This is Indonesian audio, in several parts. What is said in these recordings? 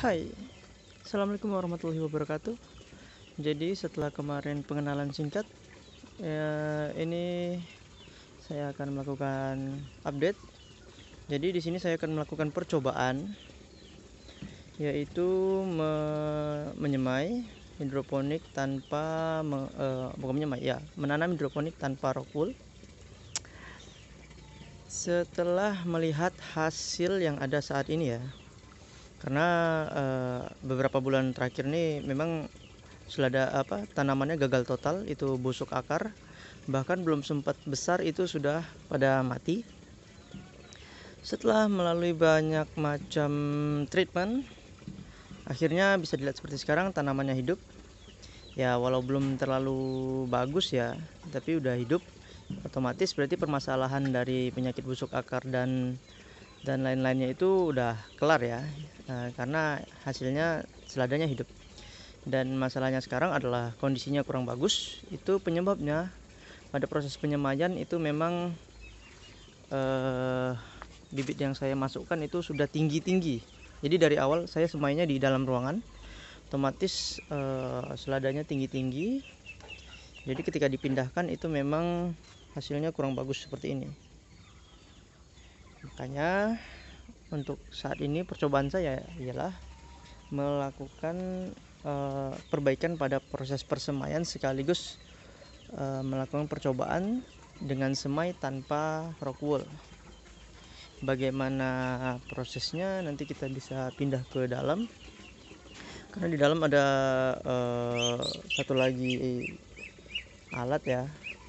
Hai, Assalamualaikum warahmatullahi wabarakatuh. Jadi setelah kemarin pengenalan singkat, ini saya akan melakukan update. Jadi di sini saya akan melakukan percobaan, yaitu menyemai hidroponik tanpa bukan menyemai ya, menanam hidroponik tanpa rock wool. Setelah melihat hasil yang ada saat ini ya, karena beberapa bulan terakhir ini memang selada tanamannya gagal total, itu busuk akar, bahkan belum sempat besar itu sudah pada mati. Setelah melalui banyak macam treatment, akhirnya bisa dilihat seperti sekarang tanamannya hidup ya, walau belum terlalu bagus ya, tapi udah hidup. Otomatis berarti permasalahan dari penyakit busuk akar dan lain-lainnya itu udah kelar ya, karena hasilnya seladanya hidup. Dan masalahnya sekarang adalah kondisinya kurang bagus. Itu penyebabnya pada proses penyemaian itu memang bibit yang saya masukkan itu sudah tinggi-tinggi. Jadi dari awal saya semainya di dalam ruangan, otomatis seladanya tinggi-tinggi. Jadi ketika dipindahkan itu memang hasilnya kurang bagus seperti ini. Makanya untuk saat ini percobaan saya ialah melakukan perbaikan pada proses persemaian sekaligus melakukan percobaan dengan semai tanpa rock wool. Bagaimana prosesnya nanti kita bisa pindah ke dalam, karena di dalam ada satu lagi alat ya.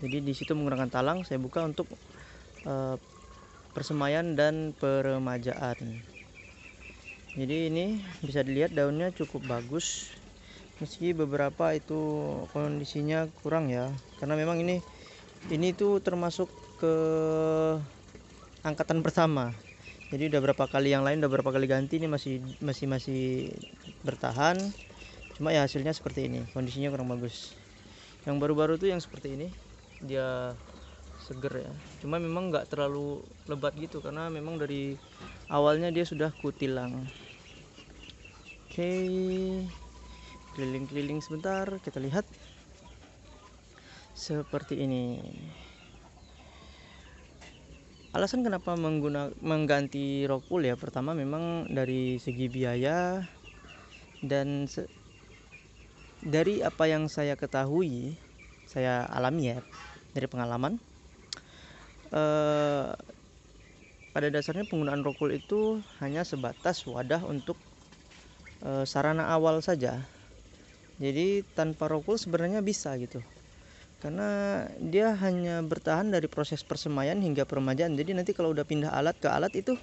Jadi di situ menggunakan talang saya buka untuk persemaian dan peremajaan. Jadi ini bisa dilihat daunnya cukup bagus, meski beberapa itu kondisinya kurang ya, karena memang ini tuh termasuk ke angkatan pertama. Jadi udah berapa kali yang lain udah berapa kali ganti, ini masih bertahan. Cuma ya hasilnya seperti ini, kondisinya kurang bagus. Yang baru-baru tuh yang seperti ini, dia seger ya, cuma memang nggak terlalu lebat gitu karena memang dari awalnya dia sudah kutilang. Oke, keliling-keliling sebentar, kita lihat seperti ini. Alasan kenapa mengganti rock wool ya, pertama memang dari segi biaya, dan dari apa yang saya ketahui, saya alami ya dari pengalaman, pada dasarnya penggunaan rock wool itu hanya sebatas wadah untuk sarana awal saja. Jadi tanpa rock wool sebenarnya bisa gitu, karena dia hanya bertahan dari proses persemaian hingga peremajaan. Jadi nanti kalau udah pindah alat ke alat itu,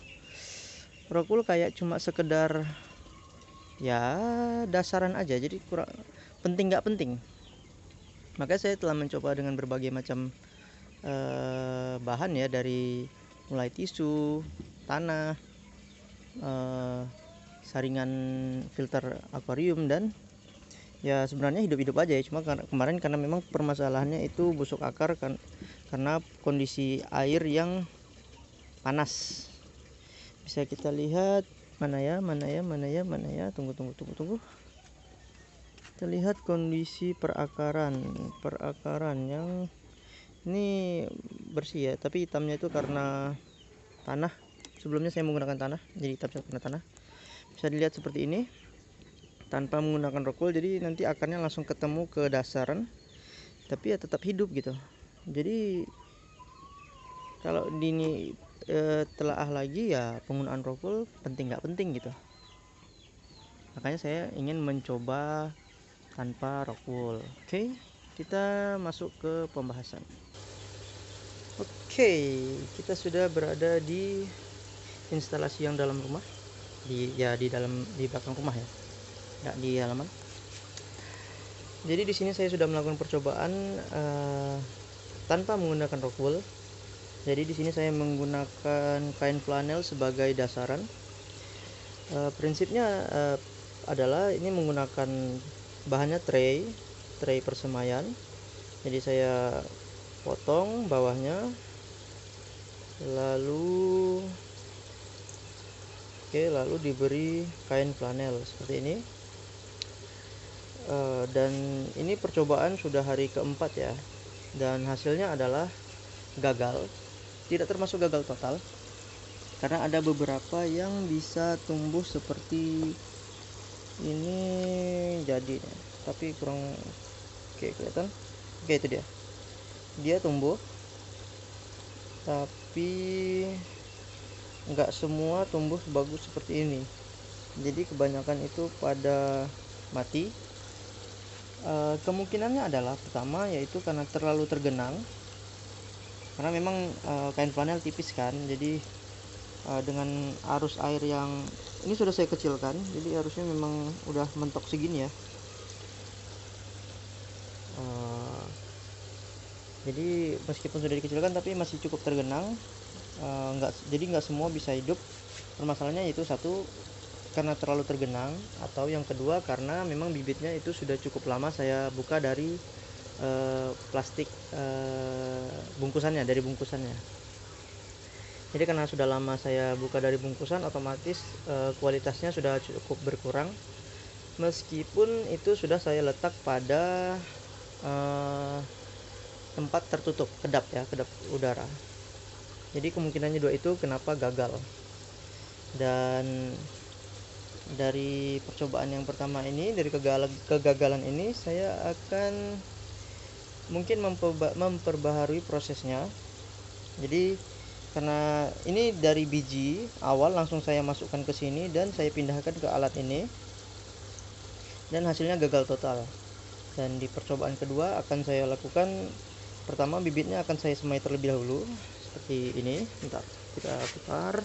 rock wool kayak cuma sekedar ya dasaran aja, jadi kurang penting, nggak penting. Makanya saya telah mencoba dengan berbagai macam bahan ya, dari mulai tisu, tanah, saringan filter akuarium, dan ya sebenarnya hidup-hidup aja ya. Cuma kemarin karena memang permasalahannya itu busuk akar kan, karena kondisi air yang panas. Bisa kita lihat mana ya, tunggu. Kita lihat kondisi perakaran yang ini bersih ya, tapi hitamnya itu karena tanah. Sebelumnya saya menggunakan tanah, jadi hitam karena tanah. Bisa dilihat seperti ini tanpa menggunakan rock wool, jadi nanti akarnya langsung ketemu ke dasaran, tapi ya tetap hidup gitu. Jadi kalau dini telaah lagi ya, penggunaan rock wool penting nggak penting gitu. Makanya saya ingin mencoba tanpa rock wool. Oke, kita masuk ke pembahasan. Oke, kita sudah berada di instalasi yang dalam rumah, di belakang rumah ya, tidak di halaman. Jadi di sini saya sudah melakukan percobaan tanpa menggunakan rock wool. Jadi di sini saya menggunakan kain flanel sebagai dasaran. Prinsipnya adalah ini menggunakan bahannya tray persemaian. Jadi saya potong bawahnya, lalu Oke, lalu diberi kain flanel seperti ini. Dan ini percobaan sudah hari keempat ya, dan hasilnya adalah gagal. Tidak termasuk gagal total, karena ada beberapa yang bisa tumbuh seperti ini jadi, tapi kurang. Oke, kelihatan. Oke, itu dia tumbuh, tapi nggak semua tumbuh bagus seperti ini. Jadi kebanyakan itu pada mati. Kemungkinannya adalah pertama yaitu karena terlalu tergenang, karena memang kain flanel tipis kan, jadi dengan arus air yang ini sudah saya kecilkan, jadi harusnya memang udah mentok segini ya. Jadi meskipun sudah dikecilkan tapi masih cukup tergenang. Jadi nggak semua bisa hidup. Permasalahannya itu satu, karena terlalu tergenang, atau yang kedua karena memang bibitnya itu sudah cukup lama saya buka dari plastik bungkusannya, dari bungkusannya. Jadi karena sudah lama saya buka dari bungkusan, otomatis kualitasnya sudah cukup berkurang, meskipun itu sudah saya letak pada tempat tertutup, kedap udara. Jadi kemungkinannya dua itu kenapa gagal. Dan dari percobaan yang pertama ini, dari kegagalan ini, saya akan mungkin memperbaharui prosesnya. Jadi karena ini dari biji awal langsung saya masukkan ke sini dan saya pindahkan ke alat ini, dan hasilnya gagal total. Dan di percobaan kedua akan saya lakukan, pertama bibitnya akan saya semai terlebih dahulu seperti ini. Bentar, kita putar.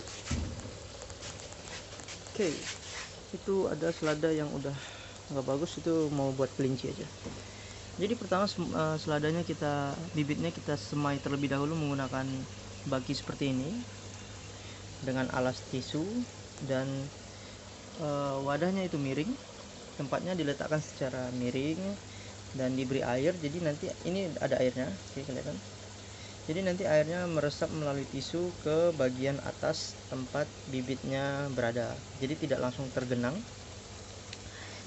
Oke, itu ada selada yang udah nggak bagus, itu mau buat kelinci aja. Jadi pertama seladanya bibitnya kita semai terlebih dahulu menggunakan baki seperti ini dengan alas tisu, dan wadahnya itu miring, tempatnya diletakkan secara miring dan diberi air. Jadi nanti ini ada airnya, oke, kelihatan. Jadi nanti airnya meresap melalui tisu ke bagian atas tempat bibitnya berada, jadi tidak langsung tergenang.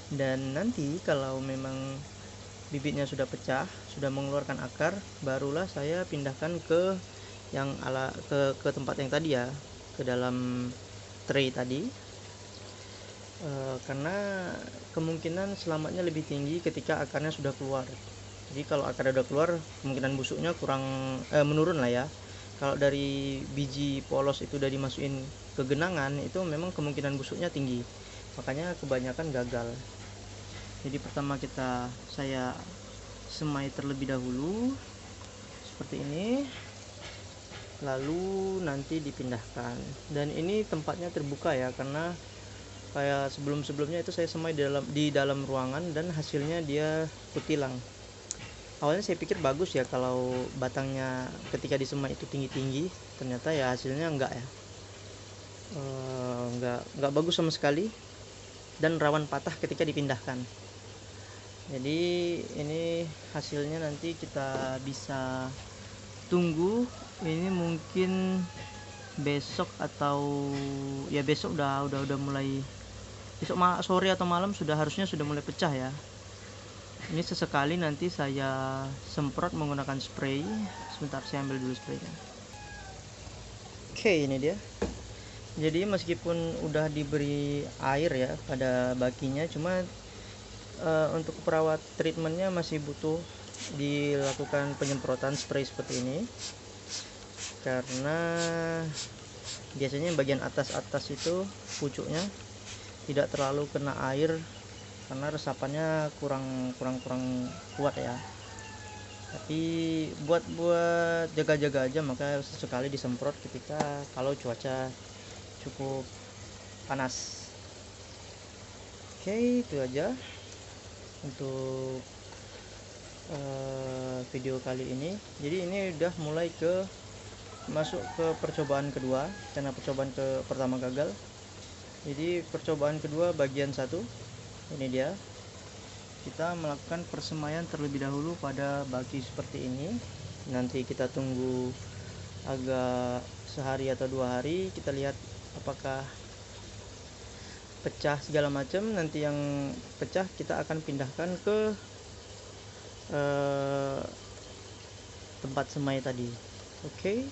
Dan nanti kalau memang bibitnya sudah pecah, sudah mengeluarkan akar, barulah saya pindahkan ke tempat yang tadi ya, ke dalam tray tadi. Karena kemungkinan selamatnya lebih tinggi ketika akarnya sudah keluar. Jadi kalau akarnya udah keluar, kemungkinan busuknya menurun lah ya. Kalau dari biji polos itu udah dimasukin ke genangan, itu memang kemungkinan busuknya tinggi, makanya kebanyakan gagal. Jadi pertama saya semai terlebih dahulu seperti ini, lalu nanti dipindahkan. Dan ini tempatnya terbuka ya, karena kayak sebelumnya itu saya semai di dalam ruangan, dan hasilnya dia kutilang. Awalnya saya pikir bagus ya kalau batangnya ketika disemai itu tinggi-tinggi, ternyata ya hasilnya enggak ya. Enggak bagus sama sekali, dan rawan patah ketika dipindahkan. Jadi ini hasilnya nanti kita bisa tunggu. Ini mungkin besok, atau ya besok udah mulai, besok sore atau malam harusnya sudah mulai pecah ya. Ini sesekali nanti saya semprot menggunakan spray. Sebentar, saya ambil dulu spraynya. Oke, ini dia. Jadi meskipun udah diberi air ya pada bakinya, cuma untuk perawat treatmentnya masih butuh dilakukan penyemprotan spray seperti ini, karena biasanya bagian atas itu pucuknya tidak terlalu kena air, karena resapannya kurang kuat ya. Tapi buat jaga-jaga aja, maka sesekali disemprot ketika kalau cuaca cukup panas. Oke, itu aja untuk video kali ini. Jadi ini udah mulai masuk ke percobaan kedua, karena percobaan pertama gagal. Jadi percobaan kedua bagian 1, ini dia. Kita melakukan persemaian terlebih dahulu pada baki seperti ini. Nanti kita tunggu agak sehari atau 2 hari, kita lihat apakah pecah segala macam. Nanti yang pecah kita akan pindahkan ke eh, tempat semai tadi. Oke,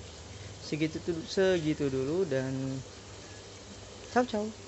segitu dulu dan ciao ciao.